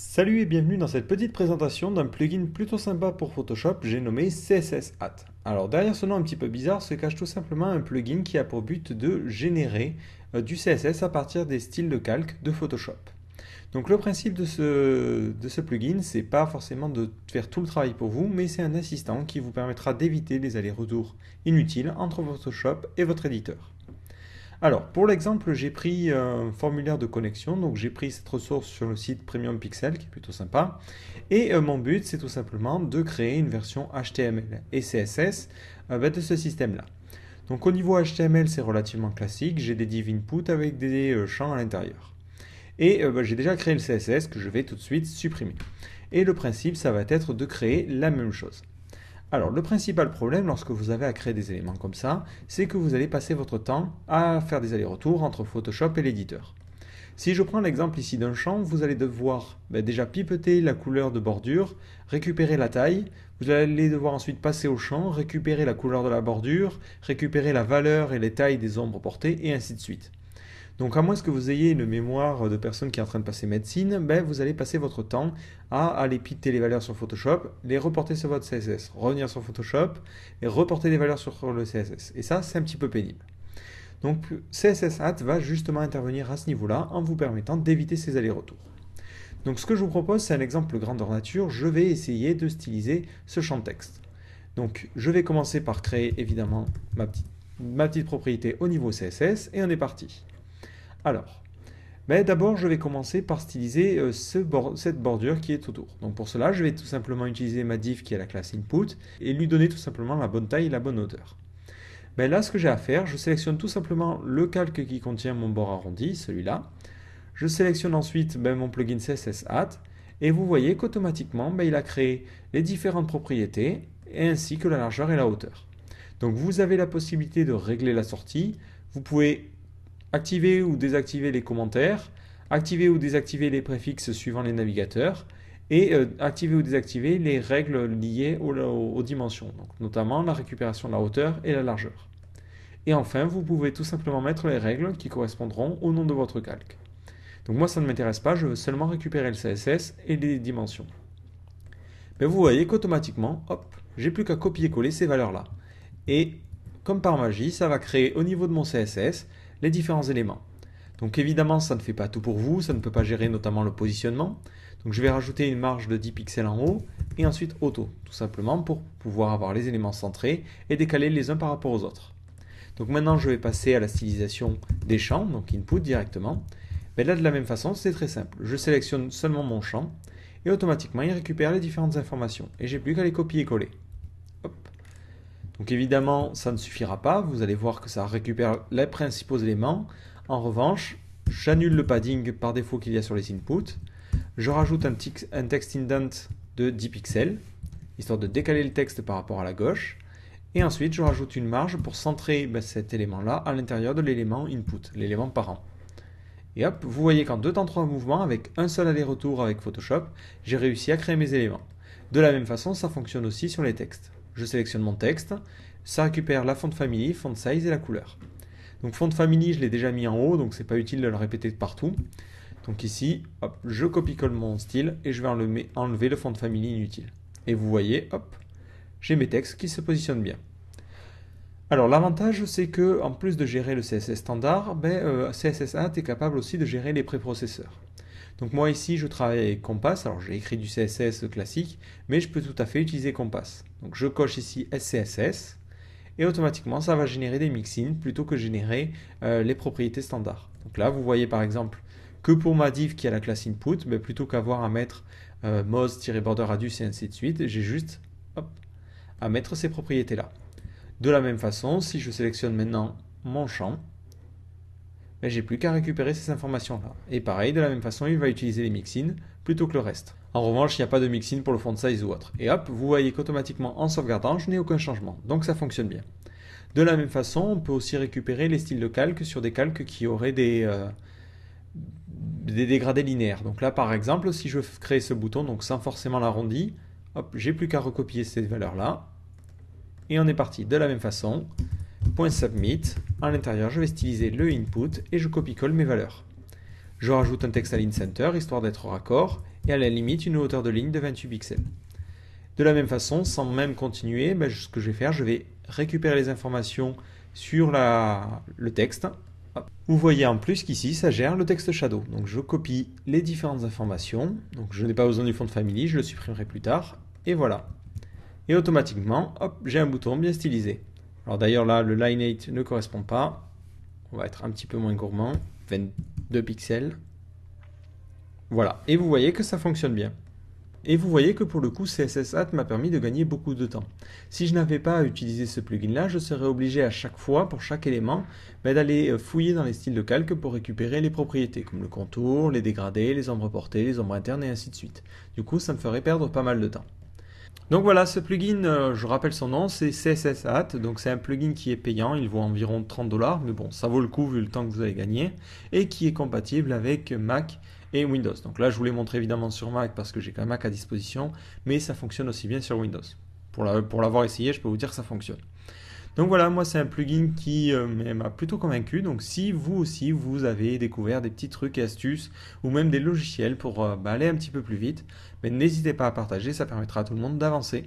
Salut et bienvenue dans cette petite présentation d'un plugin plutôt sympa pour Photoshop, j'ai nommé CSS Hat. Alors derrière ce nom un petit peu bizarre se cache tout simplement un plugin qui a pour but de générer du CSS à partir des styles de calque de Photoshop. Donc le principe de ce plugin, c'est pas forcément de faire tout le travail pour vous, mais c'est un assistant qui vous permettra d'éviter les allers-retours inutiles entre Photoshop et votre éditeur. Alors, pour l'exemple, j'ai pris un formulaire de connexion, donc j'ai pris cette ressource sur le site Premium Pixel, qui est plutôt sympa, et mon but, c'est tout simplement de créer une version HTML et CSS de ce système-là. Donc au niveau HTML, c'est relativement classique, j'ai des div input avec des champs à l'intérieur. Et j'ai déjà créé le CSS que je vais tout de suite supprimer. Et le principe, ça va être de créer la même chose. Alors, le principal problème lorsque vous avez à créer des éléments comme ça, c'est que vous allez passer votre temps à faire des allers-retours entre Photoshop et l'éditeur. Si je prends l'exemple ici d'un champ, vous allez devoir déjà pipeter la couleur de bordure, récupérer la taille, vous allez devoir ensuite passer au champ, récupérer la couleur de la bordure, récupérer la valeur et les tailles des ombres portées, et ainsi de suite. Donc à moins que vous ayez une mémoire de personne qui est en train de passer médecine, vous allez passer votre temps à aller piter les valeurs sur Photoshop, les reporter sur votre CSS, revenir sur Photoshop et reporter les valeurs sur le CSS. Et ça, c'est un petit peu pénible. Donc CSS Hat va justement intervenir à ce niveau-là en vous permettant d'éviter ces allers-retours. Donc ce que je vous propose, c'est un exemple grandeur nature. Je vais essayer de styliser ce champ de texte. Donc je vais commencer par créer évidemment ma petite propriété au niveau CSS et on est parti. Alors, d'abord, je vais commencer par styliser cette bordure qui est autour. Donc pour cela, je vais tout simplement utiliser ma div qui est la classe input et lui donner tout simplement la bonne taille et la bonne hauteur. Là, ce que j'ai à faire, je sélectionne tout simplement le calque qui contient mon bord arrondi, celui-là. Je sélectionne ensuite mon plugin CSS Hat et vous voyez qu'automatiquement, il a créé les différentes propriétés ainsi que la largeur et la hauteur. Donc vous avez la possibilité de régler la sortie. Vous pouvez activer ou désactiver les commentaires, activer ou désactiver les préfixes suivant les navigateurs et activer ou désactiver les règles liées aux dimensions, donc notamment la récupération de la hauteur et la largeur. Et enfin, vous pouvez tout simplement mettre les règles qui correspondront au nom de votre calque. Donc moi, ça ne m'intéresse pas, je veux seulement récupérer le CSS et les dimensions. Vous voyez qu'automatiquement, hop, j'ai plus qu'à copier-coller ces valeurs-là. Et comme par magie, ça va créer au niveau de mon CSS les différents éléments. Donc évidemment, ça ne fait pas tout pour vous, ça ne peut pas gérer notamment le positionnement. Donc je vais rajouter une marge de 10 pixels en haut et ensuite auto, tout simplement pour pouvoir avoir les éléments centrés et décalés les uns par rapport aux autres. Donc maintenant, je vais passer à la stylisation des champs, donc input directement. Là, de la même façon, c'est très simple. Je sélectionne seulement mon champ et automatiquement, il récupère les différentes informations et j'ai plus qu'à les copier-coller. Donc évidemment, ça ne suffira pas. Vous allez voir que ça récupère les principaux éléments. En revanche, j'annule le padding par défaut qu'il y a sur les inputs. Je rajoute un text indent de 10 pixels, histoire de décaler le texte par rapport à la gauche. Et ensuite, je rajoute une marge pour centrer cet élément-là à l'intérieur de l'élément input, l'élément parent. Et hop, vous voyez qu'en 2 temps 3 mouvements, avec un seul aller-retour avec Photoshop, j'ai réussi à créer mes éléments. De la même façon, ça fonctionne aussi sur les textes. Je sélectionne mon texte, ça récupère la font family, font size et la couleur. Donc font family, je l'ai déjà mis en haut, donc c'est pas utile de le répéter partout. Donc ici, hop, je copie-colle mon style et je vais enlever le font family inutile. Et vous voyez, hop, j'ai mes textes qui se positionnent bien. Alors l'avantage, c'est que en plus de gérer le CSS standard, CSS Hat est capable aussi de gérer les préprocesseurs. Donc moi ici, je travaille avec Compass. Alors j'ai écrit du CSS classique, mais je peux tout à fait utiliser Compass. Donc je coche ici SCSS et automatiquement ça va générer des mixins plutôt que générer les propriétés standards. Donc là, vous voyez par exemple que pour ma div qui a la classe input, plutôt qu'avoir à mettre moz-border radius et ainsi de suite, j'ai juste à mettre ces propriétés-là. De la même façon, si je sélectionne maintenant mon champ, j'ai plus qu'à récupérer ces informations-là. Et pareil, de la même façon, il va utiliser les mixins plutôt que le reste. En revanche, il n'y a pas de mixin pour le font size ou autre. Et hop, vous voyez qu'automatiquement, en sauvegardant, je n'ai aucun changement. Donc ça fonctionne bien. De la même façon, on peut aussi récupérer les styles de calque sur des calques qui auraient des dégradés linéaires. Donc là, par exemple, si je crée ce bouton, donc sans forcément l'arrondi, hop, j'ai plus qu'à recopier ces valeurs-là. Et on est parti. De la même façon, .submit, à l'intérieur, je vais styliser le input et je copie-colle mes valeurs. Je rajoute un texte à l'incenter, histoire d'être raccord, et à la limite une hauteur de ligne de 28 pixels. De la même façon, sans même continuer, ce que je vais faire, je vais récupérer les informations sur le texte. Vous voyez en plus qu'ici, ça gère le texte shadow. Donc je copie les différentes informations. Donc je n'ai pas besoin du font family, je le supprimerai plus tard. Et voilà. Et automatiquement, hop, j'ai un bouton bien stylisé. Alors d'ailleurs là, le Lineate ne correspond pas. On va être un petit peu moins gourmand. 22 pixels. Voilà. Et vous voyez que ça fonctionne bien. Et vous voyez que pour le coup, CSS@, m'a permis de gagner beaucoup de temps. Si je n'avais pas utilisé ce plugin-là, je serais obligé à chaque fois, pour chaque élément, d'aller fouiller dans les styles de calque pour récupérer les propriétés, comme le contour, les dégradés, les ombres portées, les ombres internes et ainsi de suite. Du coup, ça me ferait perdre pas mal de temps. Donc voilà, ce plugin, je rappelle son nom, c'est CSS@, donc c'est un plugin qui est payant, il vaut environ 30$, mais bon, ça vaut le coup vu le temps que vous avez gagné, et qui est compatible avec Mac et Windows. Donc là, je vous l'ai montré évidemment sur Mac parce que j'ai qu'un Mac à disposition, mais ça fonctionne aussi bien sur Windows. Pour l'avoir essayé, je peux vous dire que ça fonctionne. Donc voilà, moi c'est un plugin qui m'a plutôt convaincu. Donc si vous aussi vous avez découvert des petits trucs et astuces ou même des logiciels pour aller un petit peu plus vite, n'hésitez pas à partager, ça permettra à tout le monde d'avancer.